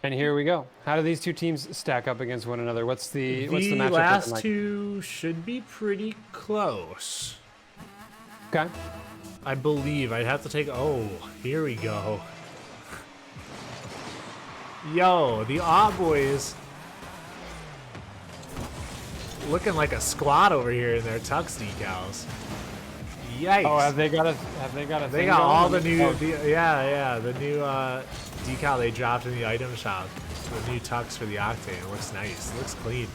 And here we go. How do these two teams stack up against one another? What's the matchup The last looking like? two should be pretty close. Okay. I believe. I'd have to take... Oh, here we go. Yo, the Odd Boys looking like a squad over here in their tux decals. Yikes. Oh, have they got a They got all the new the new decal they dropped in the item shop. The new tux for the Octane. It looks nice. It looks clean.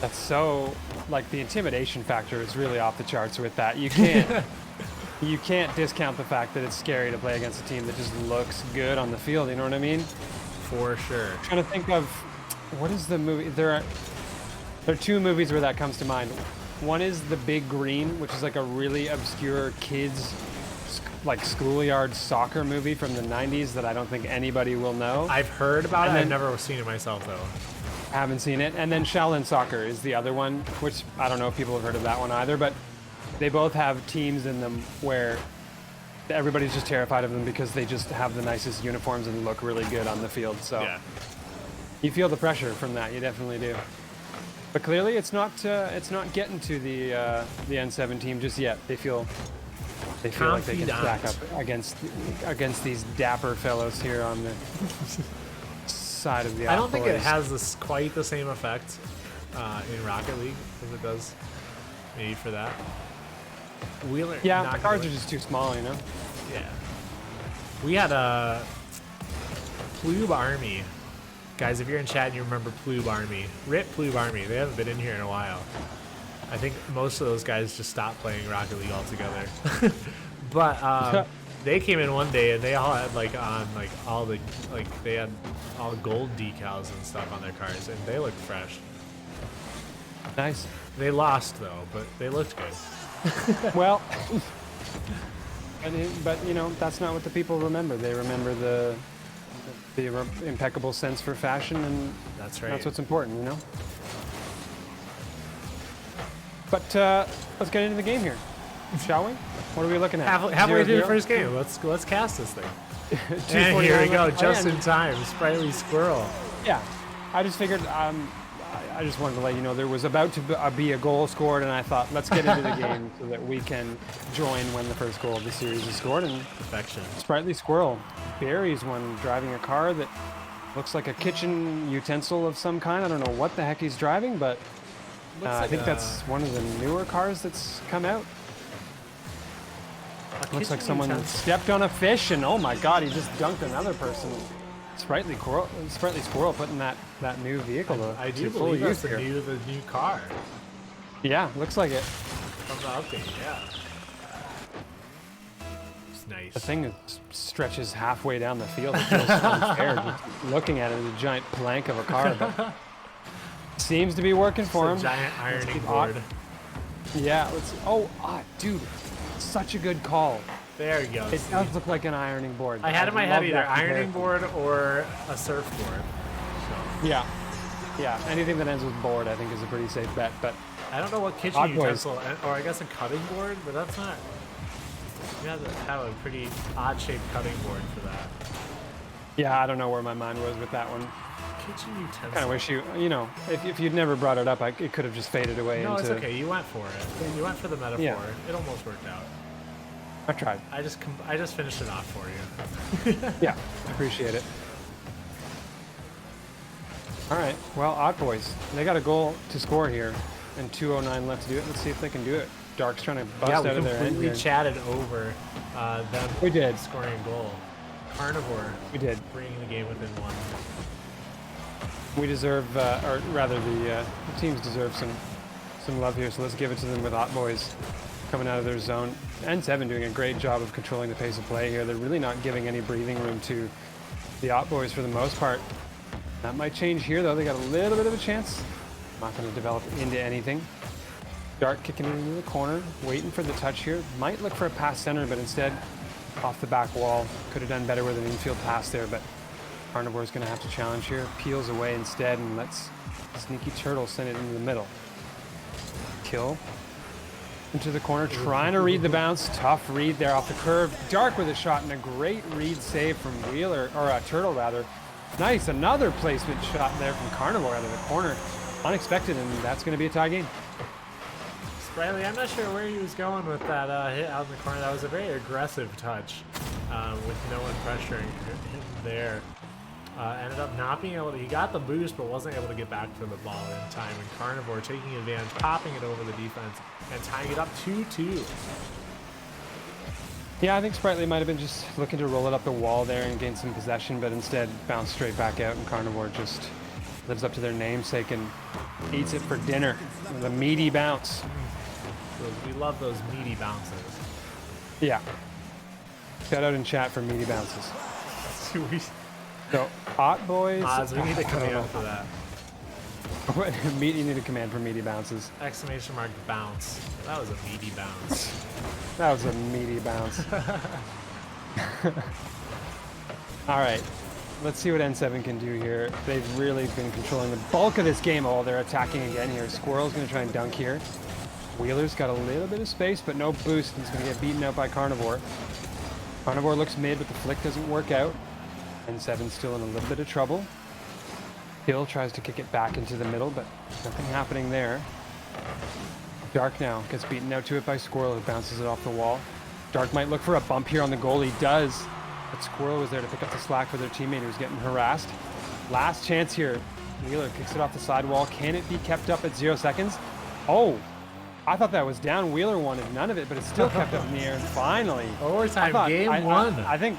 That's so, like, the intimidation factor is really off the charts with that. You can't you can't discount the fact that it's scary to play against a team that just looks good on the field, you know what I mean? For sure. I'm trying to think of what is the movie. There are two movies where that comes to mind. One is The Big Green, which is like a really obscure kids like schoolyard soccer movie from the 90s that I don't think anybody will know. I've heard about it. I've never seen it myself though. Haven't seen it. And then Shaolin Soccer is the other one, which I don't know if people have heard of that one either, but they both have teams in them where everybody's just terrified of them because they just have the nicest uniforms and look really good on the field. So yeah. You feel the pressure from that. You definitely do. But clearly, it's not getting to the N7 team just yet. They feel like they can stack up against these dapper fellows here on the side of the. I don't think it has quite the same effect in Rocket League as it does maybe for that. Wheeler. Yeah, the cards are just too small, you know. Yeah. We had a Plube Army. Guys, if you're in chat and you remember Plube Army, RIP Plube Army. They haven't been in here in a while. I think most of those guys just stopped playing Rocket League altogether. But they came in one day and they all had they had all gold decals and stuff on their cars, and they looked fresh. Nice. They lost though, but they looked good. Well, but you know that's not what the people remember. They remember the impeccable sense for fashion, and that's right. That's what's important, you know. But let's get into the game here, shall we? What are we looking at? Halfway through the first game. Let's cast this thing. And here we go, just in time. Sprightly Squirrel. Yeah, I just figured. I just wanted to let you know there was about to be a goal scored, and I thought let's get into the game so that we can join when the first goal of the series is scored. And perfection. Sprightly Squirrel buries one driving a car that looks like a kitchen utensil of some kind. I don't know what the heck he's driving, but I think that's one of the newer cars that's come out. Looks like someone stepped on a fish, and oh my god, he just dunked another person. Sprightly Squirrel putting that new vehicle to full use here. The new car. Yeah, looks like it. From the update, yeah. It's nice. The thing stretches halfway down the field. It feels unfair just looking at it as a giant plank of a car, but seems to be working for him. A giant ironing board. Yeah, dude, such a good call. There you go. It does look like an ironing board. I had in my head either ironing board or a surfboard. So. Yeah. Anything that ends with board, I think, is a pretty safe bet. But I don't know what kitchen utensil, or I guess a cutting board, but that's not. You have to have a pretty odd-shaped cutting board for that. Yeah, I don't know where my mind was with that one. Kitchen utensil. Kind of wish if you'd never brought it up, it could have just faded away. No, it's okay. You went for it. You went for the metaphor. Yeah. It almost worked out. I tried. I just finished it off for you. Yeah, I appreciate it. All right, well, Odd Boys, they got a goal to score here, and 2:09 left to do it. Let's see if they can do it. Dark's trying to bust out of their end. We completely chatted over them we did. scoring a goal. Carnivore. We did. Bringing the game within one. We deserve, or rather, the teams deserve some love here. So let's give it to them with Odd Boys coming out of their zone. N7 doing a great job of controlling the pace of play here. They're really not giving any breathing room to the Odd Boys for the most part. That might change here, though. They got a little bit of a chance. Not going to develop into anything. Dark kicking it into the corner, waiting for the touch here. Might look for a pass center, but instead off the back wall. Could have done better with an infield pass there, but Carnivore's going to have to challenge here. Peels away instead and lets Sneaky Turtle send it into the middle. Kill. Into the corner, trying to read the bounce. Tough read there off the curve. Dark with a shot and a great read save from Wheeler, or Turtle rather, Nice, another placement shot there from Carnivore out of the corner. Unexpected, and that's going to be a tie game. Sprightly, I'm not sure where he was going with that hit out in the corner. That was a very aggressive touch with no one pressuring him there. Ended up not being able to, he got the boost, but wasn't able to get back for the ball in time. And Carnivore taking advantage, popping it over the defense, and tying it up 2-2. Yeah, I think Sprightly might have been just looking to roll it up the wall there and gain some possession, but instead bounced straight back out, and Carnivore just lives up to their namesake and eats it for dinner with a meaty bounce. We love those meaty bounces. Yeah. Shout out in chat for meaty bounces. So, Hot Boys. Oz, we need a command for that. You need a command for meaty bounces. Exclamation mark bounce. That was a meaty bounce. That was a meaty bounce. All right. Let's see what N7 can do here. They've really been controlling the bulk of this game. Oh, they're attacking again here. Squirrel's going to try and dunk here. Wheeler's got a little bit of space, but no boost. He's going to get beaten out by Carnivore. Carnivore looks mid, but the flick doesn't work out. N7 still in a little bit of trouble. Hill tries to kick it back into the middle, but nothing happening there. Dark now gets beaten out to it by Squirrel, who bounces it off the wall. Dark might look for a bump here on the goal. He does, but Squirrel was there to pick up the slack for their teammate who's getting harassed. Last chance here. Wheeler kicks it off the sidewall. Can it be kept up at 0 seconds? Oh, I thought that was down. Wheeler wanted none of it, but it's still kept up in the air. And finally, overtime, game one. I think,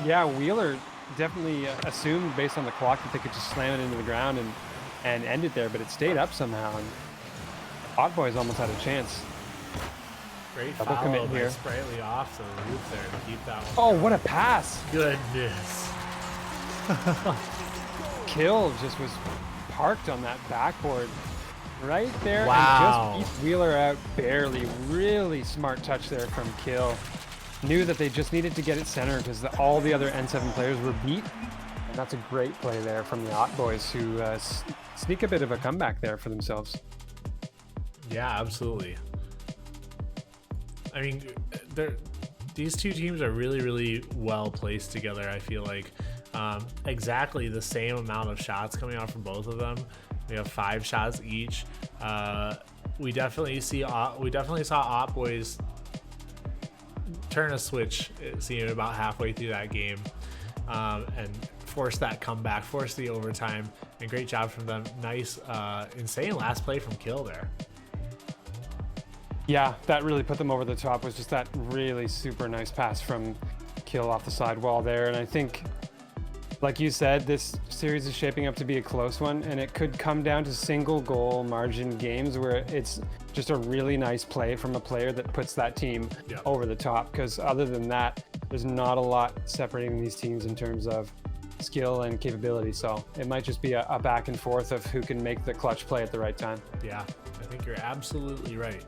yeah, Wheeler definitely assumed based on the clock that they could just slam it into the ground and end it there, but it stayed up somehow. And Hot Boys almost had a chance. Great Double follow commit by here. Sprightly off to the roof there to keep that one. Oh, what a pass! Goodness. Kill just was parked on that backboard right there. Wow. And just beat Wheeler out barely. Really smart touch there from Kill. Knew that they just needed to get it centered because all the other N7 players were beat. And that's a great play there from the Hot Boys, who sneak a bit of a comeback there for themselves. Yeah, absolutely. I mean, these two teams are really, really well placed together. I feel like exactly the same amount of shots coming out from both of them. We have 5 shots each. We definitely saw Hot Boys turn a switch, it seemed, about halfway through that game, and force that comeback, force the overtime, and great job from them. Nice, insane last play from Kill there. Yeah, that really put them over the top, was just that really super nice pass from Kill off the sidewall there. And I think, like you said, this series is shaping up to be a close one, and it could come down to single goal margin games where it's just a really nice play from a player that puts that team over the top. Because other than that, there's not a lot separating these teams in terms of skill and capability. So it might just be a back and forth of who can make the clutch play at the right time. Yeah, I think you're absolutely right.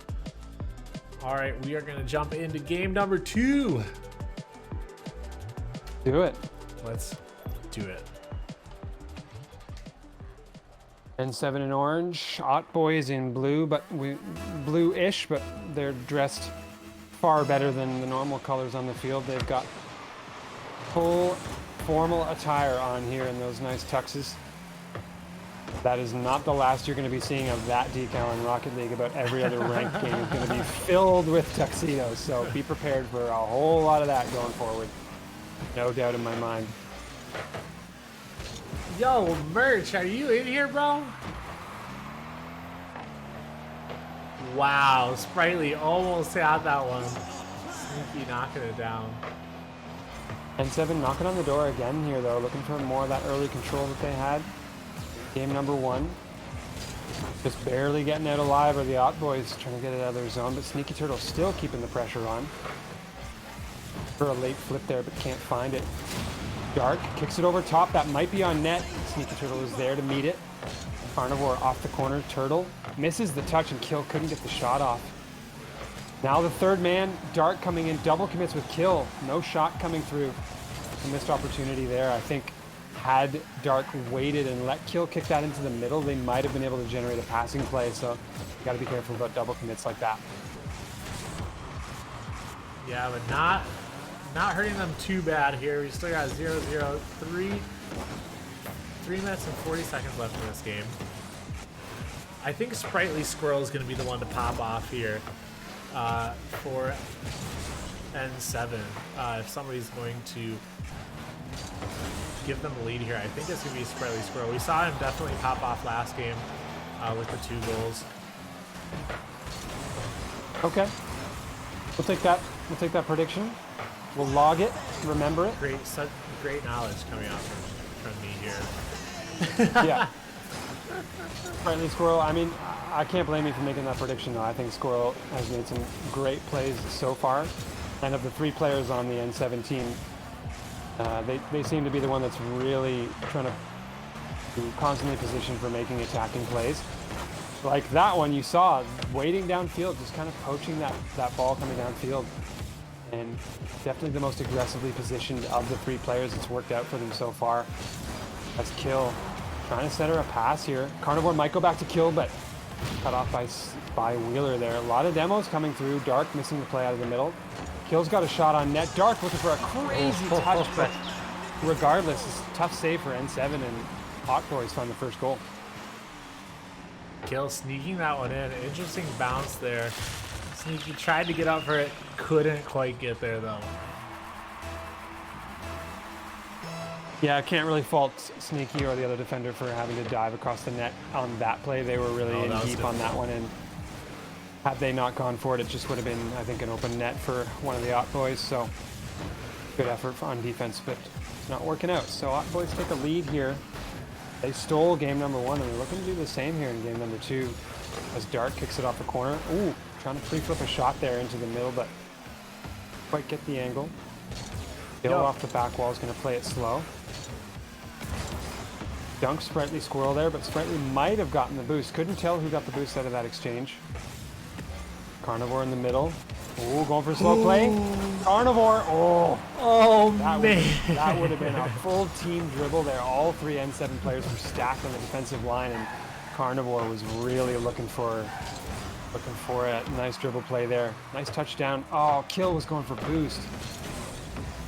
All right, we are going to jump into game number 2. Do it. Let's do it. N7 in orange, Hot Boys in blue, but blue-ish, but they're dressed far better than the normal colors on the field. They've got full formal attire on here in those nice tuxes. That is not the last you're going to be seeing of that decal in Rocket League. About every other ranked game is going to be filled with tuxedos, so be prepared for a whole lot of that going forward. No doubt in my mind. Yo, Merch, are you in here, bro? Wow, Sprightly almost got that one. Sneaky knocking it down. N7 knocking on the door again here, though, looking for more of that early control that they had. Game number 1. Just barely getting out alive are the Hot Boys trying to get it out of their zone, but Sneaky Turtle still keeping the pressure on. For a late flip there, but can't find it. Dark kicks it over top. That might be on net. Sneaky Turtle is there to meet it. Carnivore off the corner. Turtle misses the touch, and Kill couldn't get the shot off. Now the third man, Dark coming in, double commits with Kill. No shot coming through. A missed opportunity there. I think had Dark waited and let Kill kick that into the middle, they might have been able to generate a passing play. So you got to be careful about double commits like that. Yeah, but not hurting them too bad here. We still got 0-0-3. 3 minutes and 40 seconds left in this game. I think Sprightly Squirrel is going to be the one to pop off here for N7. If somebody's going to give them the lead here, I think it's going to be Sprightly Squirrel. We saw him definitely pop off last game with the 2 goals. Okay. We'll take that. We'll take that prediction. We'll log it. Remember it. Such great knowledge coming out from me here. Yeah. Sprightly Squirrel. I mean, I can't blame you for making that prediction, though. I think Squirrel has made some great plays so far. And of the 3 players on the N7 team, they seem to be the one that's really trying to be constantly positioned for making attacking plays. Like that one you saw, waiting downfield, just kind of poaching that ball coming downfield. And definitely the most aggressively positioned of the 3 players. It's worked out for them so far. That's Kill. Trying to set her a pass here. Carnivore might go back to Kill, but cut off by Wheeler there. A lot of demos coming through. Dark missing the play out of the middle. Kill's got a shot on net. Dark looking for a crazy touch, but regardless, it's a tough save for N7, and Hot Boys found the first goal. Kill sneaking that one in. Interesting bounce there. Sneaky tried to get up for it. Couldn't quite get there, though. Yeah, I can't really fault Sneaky or the other defender for having to dive across the net on that play. They were really in deep on that one, and had they not gone for it, it just would have been, I think, an open net for one of the Hot Boys. So good effort on defense, but it's not working out. So Hot Boys take a lead here. They stole game number 1, and they're looking to do the same here in game number 2 as Dark kicks it off the corner. Ooh, trying to pre-flip a shot there into the middle, but quite get the angle. Bill off the back wall is going to play it slow. Dunk Sprightly Squirrel there, but Sprightly might have gotten the boost. Couldn't tell who got the boost out of that exchange. Carnivore in the middle. Ooh, going for a slow play. Carnivore. Oh, man. That would have been a full team dribble there. All 3 N7 players were stacked on the defensive line, and Carnivore was really looking for a nice dribble play there. Nice touchdown. Oh, Kill was going for boost.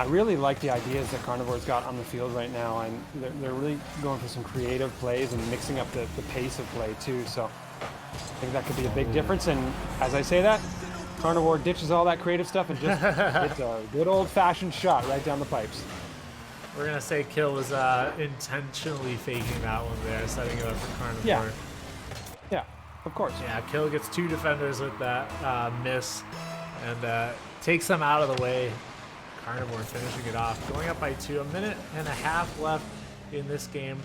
I really like the ideas that Carnivore's got on the field right now, and they're really going for some creative plays and mixing up the pace of play too. So I think that could be a big difference. And as I say that, Carnivore ditches all that creative stuff and just hits a good old-fashioned shot right down the pipes. We're gonna say Kill was intentionally faking that one there, setting it up for Carnivore. Yeah, of course. Yeah, Kill gets 2 defenders with that miss, and takes them out of the way. Carnivore finishing it off, going up by 2. 1.5 minutes left in this game.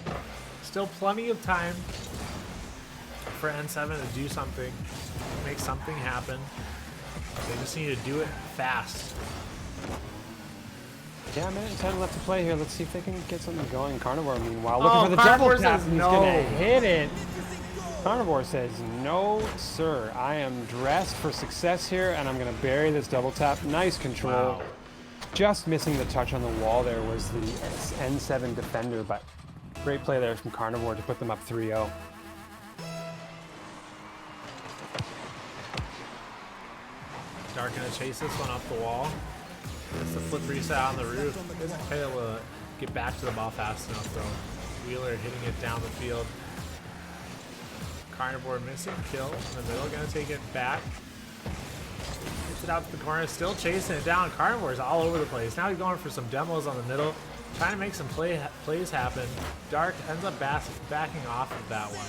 Still plenty of time for N7 to do something, make something happen. They just need to do it fast. Yeah, 1 minute and 10 left to play here. Let's see if they can get something going. Carnivore, meanwhile, looking for the Carnivore double tap, says and he's no. gonna hit it. Carnivore says, "No, sir. I am dressed for success here, and I'm gonna bury this double tap." Nice control. Wow. Just missing the touch on the wall there was the N7 defender, but great play there from Carnivore to put them up 3-0. Dark gonna chase this one up the wall. Gets the flip reset on the roof. Isn't able to get back to the ball fast enough though. Wheeler hitting it down the field. Carnivore missing. Kill in the middle. Gonna take it back. Gets it out to the corner. Still chasing it down. Carnivore's all over the place. Now he's going for some demos on the middle. Trying to make some plays happen. Dark ends up backing off of that one.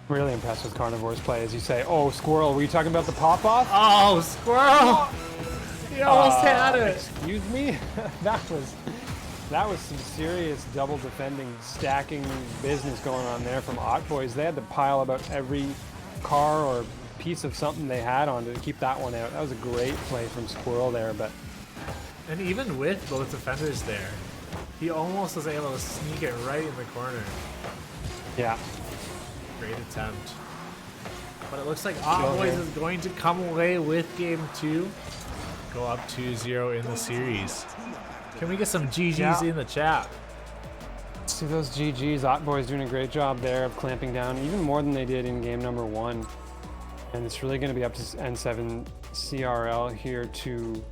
Really impressed with Carnivore's play, as you say. Oh, Squirrel, were you talking about the pop-off? Oh, Squirrel! He almost had it. Excuse me? that was some serious double defending, stacking business going on there from Hot Boys. They had to pile about every car or piece of something they had on to keep that one out. That was a great play from Squirrel there, but... And even with both defenders there, he almost was able to sneak it right in the corner. Yeah. Great attempt. But it looks like Hot Boys is going to come away with game 2. Go up 2-0 in the series. Can we get some GGs in the chat? See those GGs. Hot Boys doing a great job there of clamping down, even more than they did in game number 1. And it's really going to be up to N7 CRL here to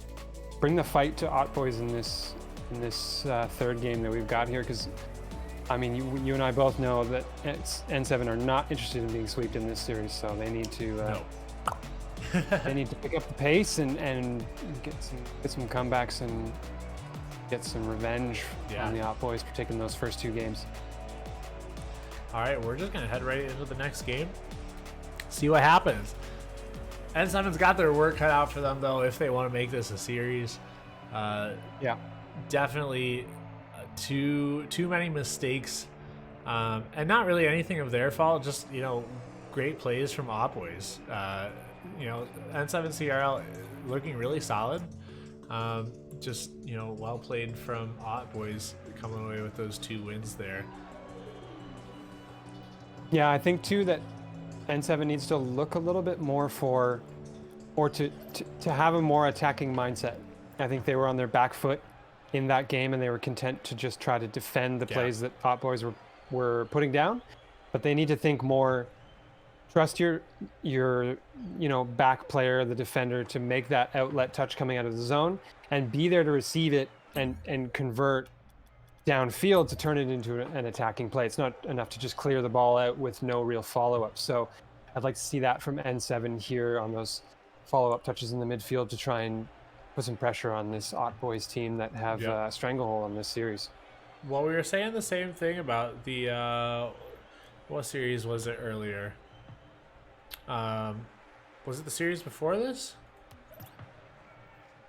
bring the fight to Hot Boys in this in this third game that we've got here, because I mean, you and I both know that N7 are not interested in being swept in this series, so they need to No. they need to pick up the pace and get some comebacks and get some revenge on the Op Boys for taking those first 2 games. All right, we're just gonna head right into the next game. See what happens. N7's got their work cut out for them though if they want to make this a series. Yeah. Definitely too many mistakes, and not really anything of their fault. Just great plays from Op Boys. N7 CRL looking really solid. Just well played from Op Boys coming away with those 2 wins there. Yeah, I think too that N7 needs to look a little bit more to have a more attacking mindset. I think they were on their back foot in that game, and they were content to just try to defend the plays that Op Boys were putting down. But they need to think more. Trust your back player, the defender, to make that outlet touch coming out of the zone, and be there to receive it and convert downfield to turn it into an attacking play. It's not enough to just clear the ball out with no real follow-up. So I'd like to see that from N7 here on those follow-up touches in the midfield to try and put some pressure on this Op Boys team that have a stranglehold on this series. Well, we were saying the same thing about the what series was it earlier? Was it the series before this?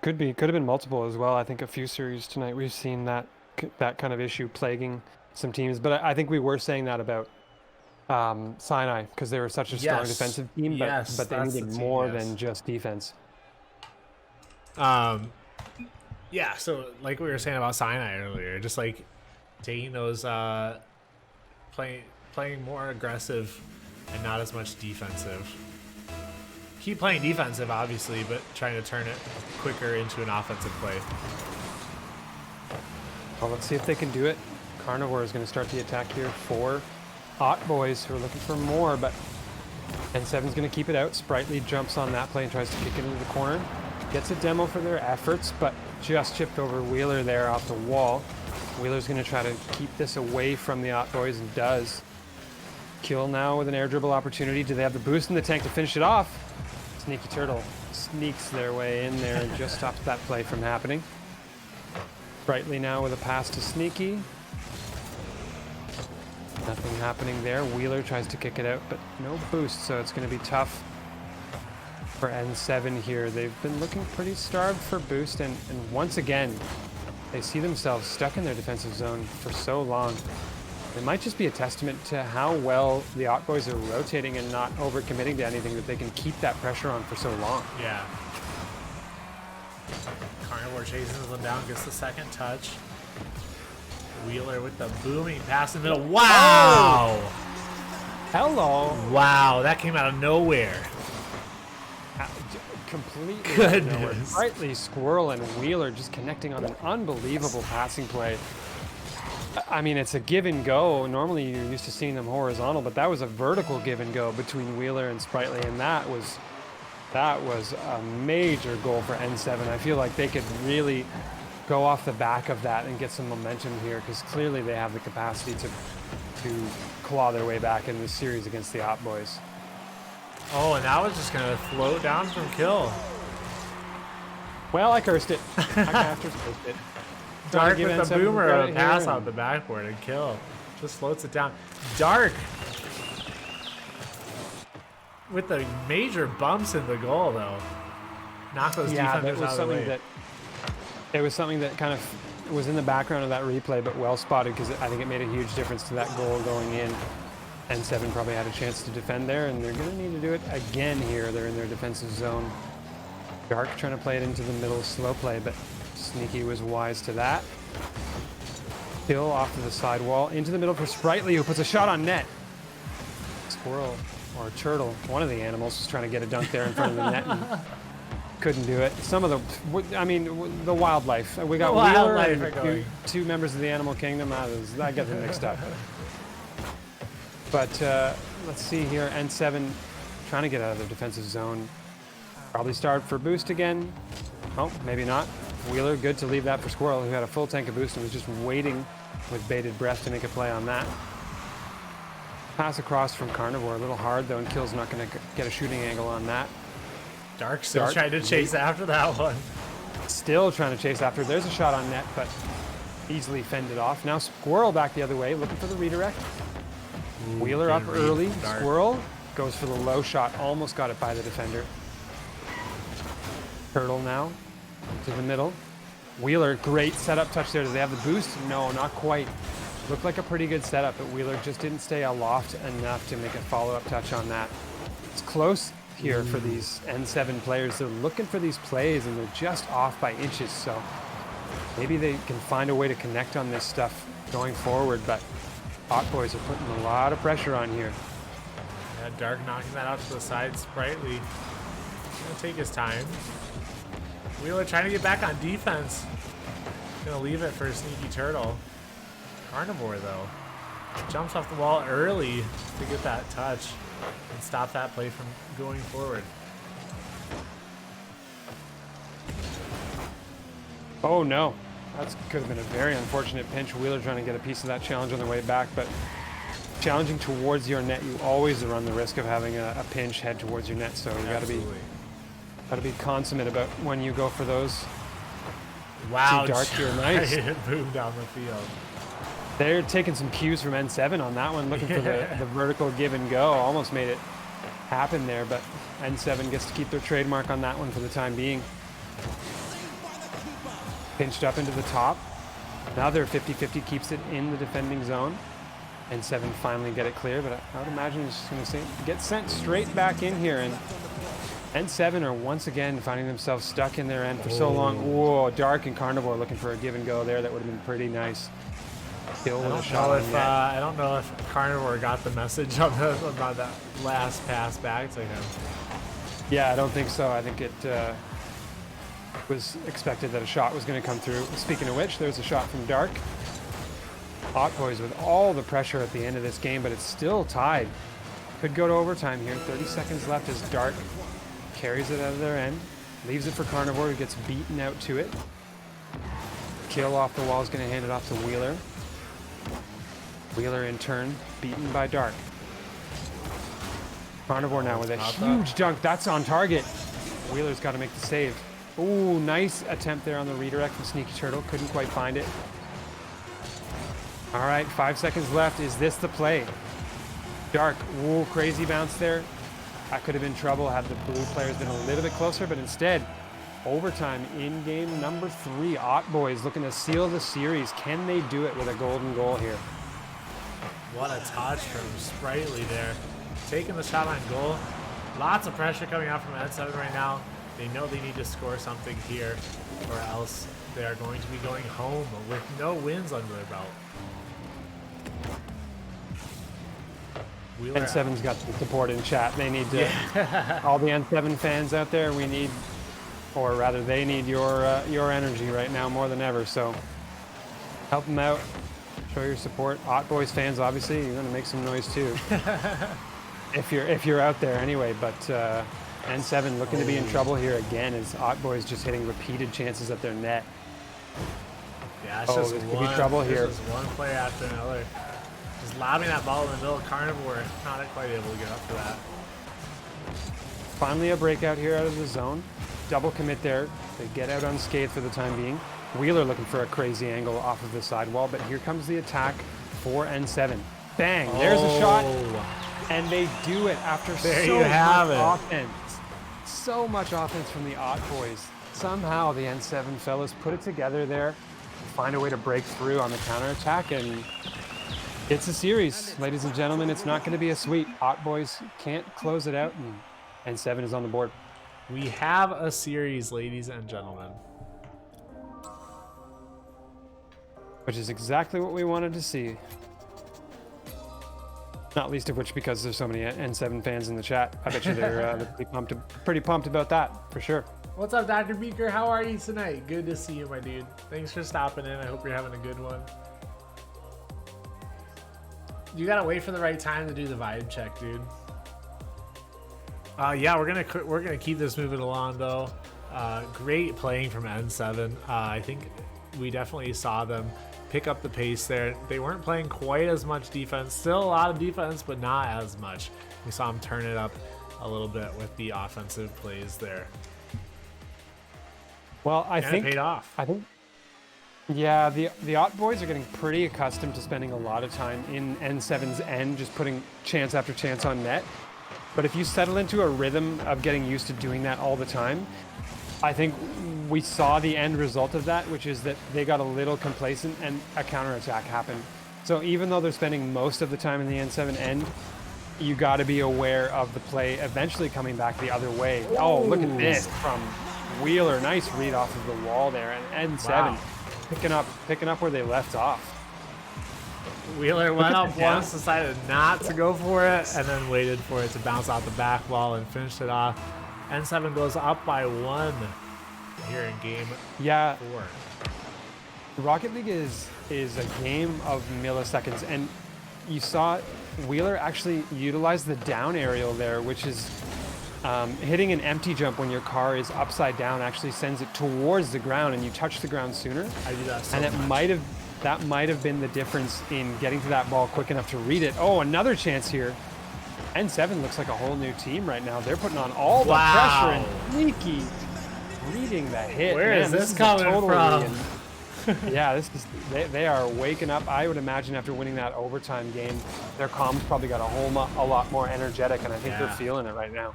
Could have been multiple as well. I think a few series tonight we've seen that kind of issue plaguing some teams, but I think we were saying that about Sinai because they were such a strong defensive team, but they needed more than just defense. Yeah, so like we were saying about Sinai earlier, just like taking those playing more aggressive and not as much defensive. Keep playing defensive, obviously, but trying to turn it quicker into an offensive play. Well, let's see if they can do it. Carnivore is going to start the attack here for Op Boys, who are looking for more, but N7's going to keep it out. Sprightly jumps on that play and tries to kick it into the corner. Gets a demo for their efforts, but just chipped over Wheeler there off the wall. Wheeler's going to try to keep this away from the Op Boys and does. Kill now with an air dribble opportunity. Do they have the boost in the tank to finish it off? Sneaky Turtle sneaks their way in there and just stops that play from happening. Brightly now with a pass to Sneaky. Nothing happening there. Wheeler tries to kick it out, but no boost, so it's going to be tough for N7 here. They've been looking pretty starved for boost, and once again, they see themselves stuck in their defensive zone for so long. It might just be a testament to how well the Op Boys are rotating and not overcommitting to anything, that they can keep that pressure on for so long. Yeah. Carnivore chases them down, gets the second touch. Wheeler with the booming pass in the middle. Wow! Oh! Hello! Wow, that came out of nowhere. Completely Goodness. Brightly, Squirrel and Wheeler just connecting on an unbelievable passing play. I mean, it's a give and go. Normally you're used to seeing them horizontal, but that was a vertical give and go between Wheeler and Sprightly, and that was a major goal for N7. I feel like they could really go off the back of that and get some momentum here, because clearly they have the capacity to claw their way back in this series against the Op Boys. Oh, and that was just going to float down from kill. Well, I cursed it. I cursed it. Dark with the boomer, a pass out the backboard and kill. Just floats it down. Dark with the major bumps in the goal, though. Knock those defenders out of the way. It was something that kind of was in the background of that replay, but well spotted, because I think it made a huge difference to that goal going in. N7 probably had a chance to defend there, and they're going to need to do it again here. They're in their defensive zone. Dark trying to play it into the middle, slow play, but Sneaky was wise to that. Kill off to the side wall, into the middle for Sprightly, who puts a shot on net. Squirrel or Turtle, one of the animals, was trying to get a dunk there in front of the net and couldn't do it. Some of the wildlife. We got Wheeler and two members of the animal kingdom. I got them mixed up. But let's see here. N7 trying to get out of their defensive zone. Probably start for boost again. Oh, maybe not. Wheeler, good to leave that for Squirrel, who had a full tank of boost and was just waiting with bated breath to make a play on that. Pass across from Carnivore, a little hard though, and Kill's not going to get a shooting angle on that. Dark still trying to chase after that one. Still trying to chase after. There's a shot on net, but easily fended off. Now Squirrel back the other way, looking for the redirect. Wheeler up early. Squirrel goes for the low shot, almost got it by the defender. Turtle now to the middle. Wheeler, great setup touch there. Do they have the boost? No, not quite. Looked like a pretty good setup, but Wheeler just didn't stay aloft enough to make a follow-up touch on that. It's close here for these N7 players. They're looking for these plays, and they're just off by inches, so maybe they can find a way to connect on this stuff going forward, but Hot Boys are putting a lot of pressure on here. Yeah, Dark knocking that out to the side sprightly. Gonna take his time. Wheeler trying to get back on defense. Gonna leave it for a sneaky Turtle. Carnivore though jumps off the wall early to get that touch and stop that play from going forward. Oh no, that could have been a very unfortunate pinch. Wheeler trying to get a piece of that challenge on the way back, but challenging towards your net, you always run the risk of having a pinch head towards your net, so you got to be consummate about when you go for those. Wow, Dark here, nice. Boom down the field. They're taking some cues from N7 on that one, looking for the vertical give and go. Almost made it happen there, but N7 gets to keep their trademark on that one for the time being. Pinched up into the top. Now they're 50-50, keeps it in the defending zone. N7 finally get it clear, but I would imagine it's just going to get sent straight back in here. And N7 are once again finding themselves stuck in their end for so long. Whoa, Dark and Carnivore looking for a give and go there. That would have been pretty nice. Kill with a shot on net. I don't know if Carnivore got the message on about that last pass back to him. Yeah, I don't think so. I think it was expected that a shot was going to come through. Speaking of which, there's a shot from Dark. Hot Boys with all the pressure at the end of this game, but it's still tied. Could go to overtime here. 30 seconds left as Dark carries it out of their end. Leaves it for Carnivore, who gets beaten out to it. Kill off the wall is going to hand it off to Wheeler. Wheeler in turn, beaten by Dark. Carnivore now with a huge dunk. That's on target. Wheeler's got to make the save. Ooh, nice attempt there on the redirect from Sneaky Turtle. Couldn't quite find it. All right, 5 seconds left. Is this the play? Dark, ooh, crazy bounce there. That could have been trouble had the blue players been a little bit closer, but instead, overtime in game number 3. Hot Boys looking to seal the series. Can they do it with a golden goal here? What a touch from Sprightly there. Taking the shot on goal. Lots of pressure coming out from N7 right now. They know they need to score something here, or else they are going to be going home with no wins under their belt. N7's got some support in chat. They need to, all the N7 fans out there, we need, or rather they need your energy right now more than ever. So help them out, show your support. Hot Boys fans, obviously, you're going to make some noise too. if you're out there anyway, but N7 looking to be in trouble here again as Hot Boys just hitting repeated chances at their net. Yeah, it's just this could be trouble here. Just one play after another. Just lobbing that ball in the middle. Carnivore not quite able to get up for that. Finally a breakout here out of the zone. Double commit there. They get out unscathed for the time being. Wheeler looking for a crazy angle off of the sidewall, but here comes the attack for N7. Bang, there's a shot. And they do it after so much offense. So much offense from the Hot Boys. Somehow the N7 fellas put it together there, find a way to break through on the counterattack, and it's a series. Ladies and gentlemen, it's not going to be a sweep. Hot Boys can't close it out, and N7 is on the board. We have a series, ladies and gentlemen. Which is exactly what we wanted to see. Not least of which because there's so many N7 fans in the chat. I bet you they're pretty pumped about that, for sure. What's up, Dr. Beaker? How are you tonight? Good to see you, my dude. Thanks for stopping in. I hope you're having a good one. You gotta wait for the right time to do the vibe check, dude. Yeah, we're gonna keep this moving along though. Great playing from N7. I think we definitely saw them pick up the pace there. They weren't playing quite as much defense. Still a lot of defense, but not as much. We saw them turn it up a little bit with the offensive plays there. Well, I And think it paid off. Yeah, the Ot boys are getting pretty accustomed to spending a lot of time in N7's end, just putting chance after chance on net. But if you settle into a rhythm of getting used to doing that all the time, I think we saw the end result of that, which is that they got a little complacent and a counterattack happened. So even though they're spending most of the time in the N7 end, you got to be aware of the play eventually coming back the other way. Ooh. Oh, look at this from Wheeler. Nice read off of the wall there. And N7 wow. picking up where they left off. Wheeler went up once, decided not to go for it, and then waited for it to bounce out the back wall and finished it off. N7 goes up by 1 here in game 4. Rocket League is a game of milliseconds, and you saw Wheeler actually utilize the down aerial there, which is hitting an empty jump when your car is upside down actually sends it towards the ground, and you touch the ground sooner. I do that so and that might have been the difference in getting to that ball quick enough to read it. Oh, another chance here. N7 looks like a whole new team right now. They're putting on all the pressure, and Sneaky reading the hit. Where is this coming from? Yeah, they are waking up. I would imagine after winning that overtime game, their comms probably got a lot more energetic, and I think they're feeling it right now.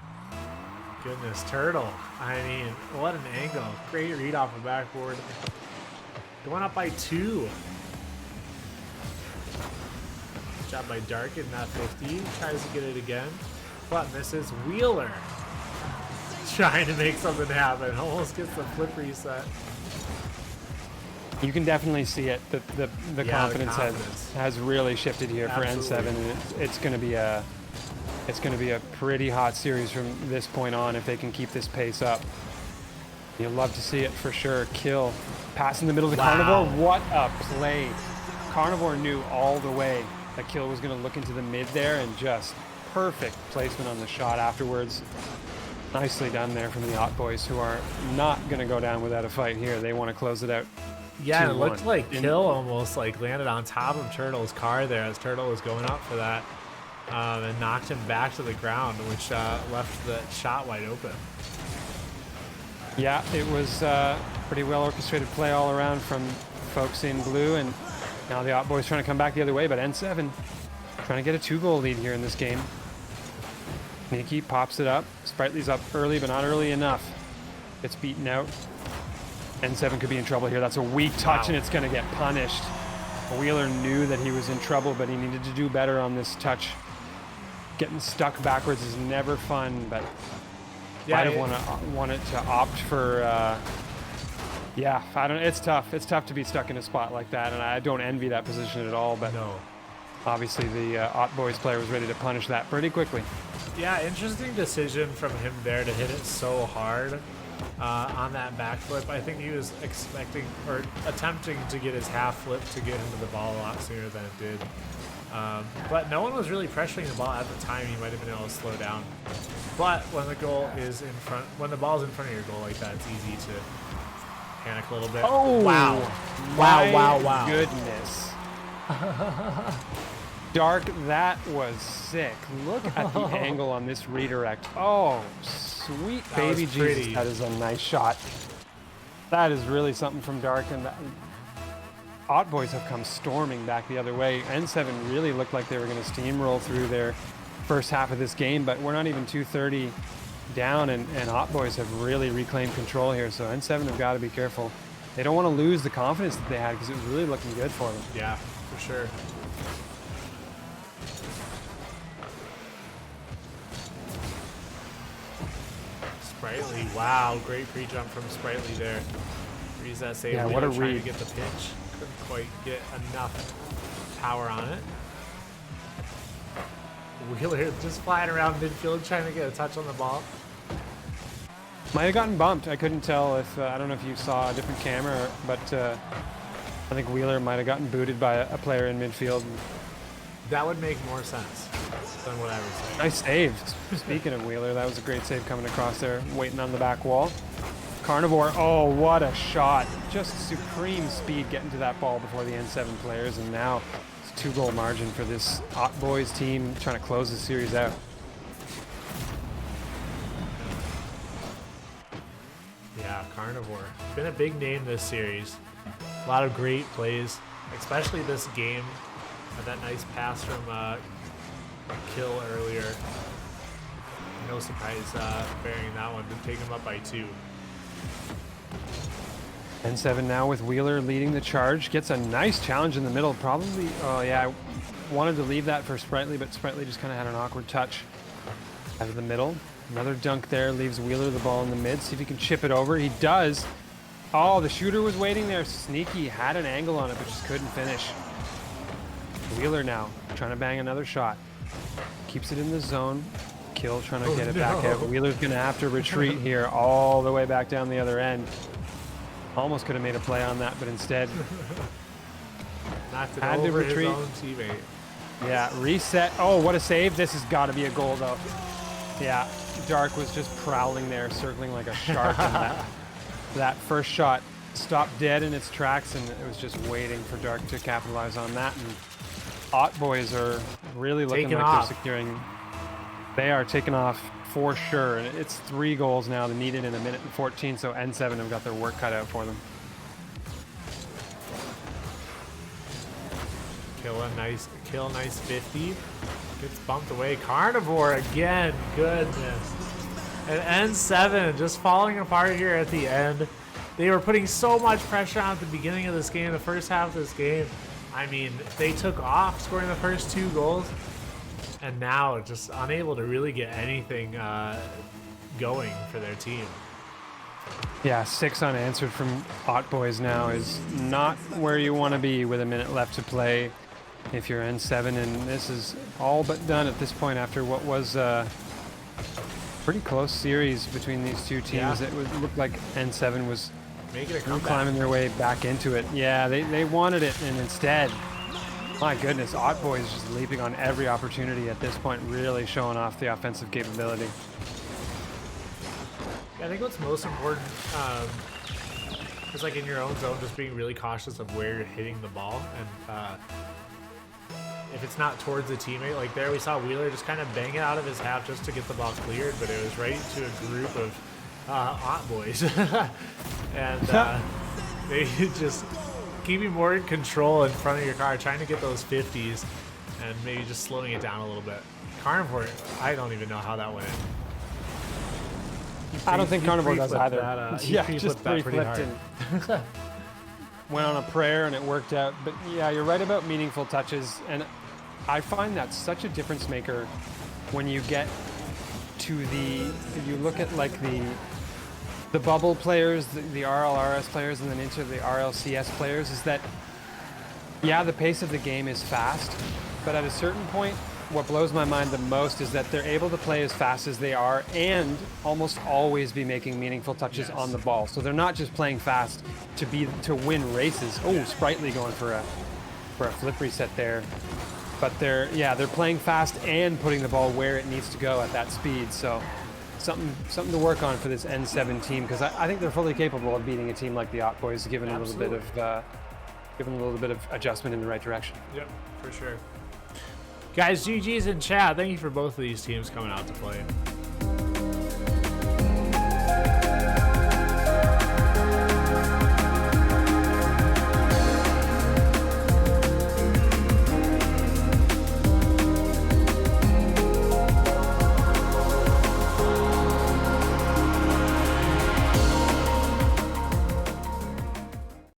Goodness, Turtle. I mean, what an angle. Great read off the backboard. Going up by 2. Good job by Dark in that 50. Tries to get it again, but misses. Wheeler trying to make something happen. Almost gets the flip reset. You can definitely see it. The confidence has really shifted here for N7, and it's going to be a pretty hot series from this point on if they can keep this pace up. You'll love to see it for sure. Kill, pass in the middle of the Carnivore. What a play! Carnivore knew all the way that Kill was going to look into the mid there, and just perfect placement on the shot afterwards. Nicely done there from the Ot boys, who are not going to go down without a fight here. They want to close it out. Yeah, it looked like Kill almost like landed on top of Turtle's car there as Turtle was going up for that, and knocked him back to the ground, which left the shot wide open. Yeah, it was pretty well orchestrated play all around from folks in blue, and now the Ot boys trying to come back the other way, but N7 trying to get a 2-goal lead here in this game. Sneaky pops it up. Sprightly's up early, but not early enough. Gets beaten out. N7 could be in trouble here. That's a weak touch, and it's going to get punished. Wheeler knew that he was in trouble, but he needed to do better on this touch. Getting stuck backwards is never fun, but might have wanted to opt for. Yeah, I don't. It's tough. It's tough to be stuck in a spot like that, and I don't envy that position at all. But no, obviously the Ot boys player was ready to punish that pretty quickly. Yeah, interesting decision from him there to hit it so hard on that backflip. I think he was expecting or attempting to get his half flip to get into the ball a lot sooner than it did. But no one was really pressuring the ball at the time. He might have been able to slow down. But when the goal is in front, when the ball's in front of your goal like that, it's easy to panic a little bit. Oh, wow. Goodness. Dark, that was sick. Look at the angle on this redirect. Oh, sweet baby Jesus. That is a nice shot. That is really something from Dark, and Ot boys have come storming back the other way. N7 really looked like they were going to steamroll through their first half of this game, but we're not even 2:30 down, and Ot boys have really reclaimed control here, so N7 have got to be careful. They don't want to lose the confidence that they had, because it was really looking good for them. Yeah, for sure. Sprightly, wow, great pre-jump from Sprightly there. Reads that save. Yeah, what a read. Trying to get the pitch. Couldn't quite get enough power on it. Wheeler just flying around midfield trying to get a touch on the ball. Might have gotten bumped. I couldn't tell if, I don't know if you saw a different camera, but I think Wheeler might have gotten booted by a player in midfield. That would make more sense than what I was saying. Nice save. Speaking of Wheeler, that was a great save coming across there, waiting on the back wall. Carnivore, oh, what a shot. Just supreme speed getting to that ball before the N7 players, and now it's a 2-goal margin for this Hot Boys team trying to close the series out. Yeah, Carnivore. Been a big name this series. A lot of great plays, especially this game. Had that nice pass from Kill earlier. No surprise burying that one. Didn't take him up by 2. N7 now with Wheeler leading the charge. Gets a nice challenge in the middle. Probably, oh yeah, I wanted to leave that for Sprightly, but Sprightly just kind of had an awkward touch out of the middle. Another dunk there, leaves Wheeler the ball in the mid. See if he can chip it over. He does. Oh, the shooter was waiting there. Sneaky, had an angle on it, but just couldn't finish. Wheeler now, trying to bang another shot. Keeps it in the zone. Kill trying to get it back out. Wheeler's going to have to retreat here all the way back down the other end. Almost could have made a play on that, but instead knocked it had to over retreat. his own teammate. Yeah, reset. Oh, what a save. This has got to be a goal, though. Yeah, Dark was just prowling there, circling like a shark. And that first shot stopped dead in its tracks, and it was just waiting for Dark to capitalize on that. And Hot Boys are really looking like they're securing. They are taking off for sure, and it's 3 goals now. They needed in 1:14, so N7 have got their work cut out for them. Kill nice 50. Gets bumped away. Carnivore again. Goodness. And N7 just falling apart here at the end. They were putting so much pressure on at the beginning of this game, the first half of this game. I mean, they took off scoring the first 2 goals. And now just unable to really get anything going for their team. Yeah, 6 unanswered from Hot Boys now is not where you want to be with a minute left to play if you're N7, and this is all but done at this point after what was a pretty close series between these two teams. Yeah. It looked like N7 was Making a comeback. climbing their way back into it. Yeah, they wanted it, and instead, my goodness, Hot Boys just leaping on every opportunity at this point, really showing off the offensive capability. Yeah, I think what's most important is like in your own zone, just being really cautious of where you're hitting the ball. And if it's not towards a teammate, like there we saw Wheeler just kind of bang it out of his half just to get the ball cleared, but it was right to a group of Hot Boys. And they just keeping more in control in front of your car, trying to get those 50s and maybe just slowing it down a little bit. Carnivore, I don't even know how that went in. I don't think Carnivore does either. Yeah, just that pretty hard. and went on a prayer and it worked out. But yeah, you're right about meaningful touches, and I find that such a difference maker when you get to you look at like the bubble players, the RLRS players, and then into the RLCS players, is that, yeah, the pace of the game is fast, but at a certain point, what blows my mind the most is that they're able to play as fast as they are and almost always be making meaningful touches on the ball. So they're not just playing fast to win races. Oh, Sprightly going for a flip reset there. But they're playing fast and putting the ball where it needs to go at that speed. So something to work on for this N7 team, because I think they're fully capable of beating a team like the Hot Boys, given a little bit of adjustment in the right direction. Yep, for sure. Guys, GG's in chat. Thank you for both of these teams coming out to play.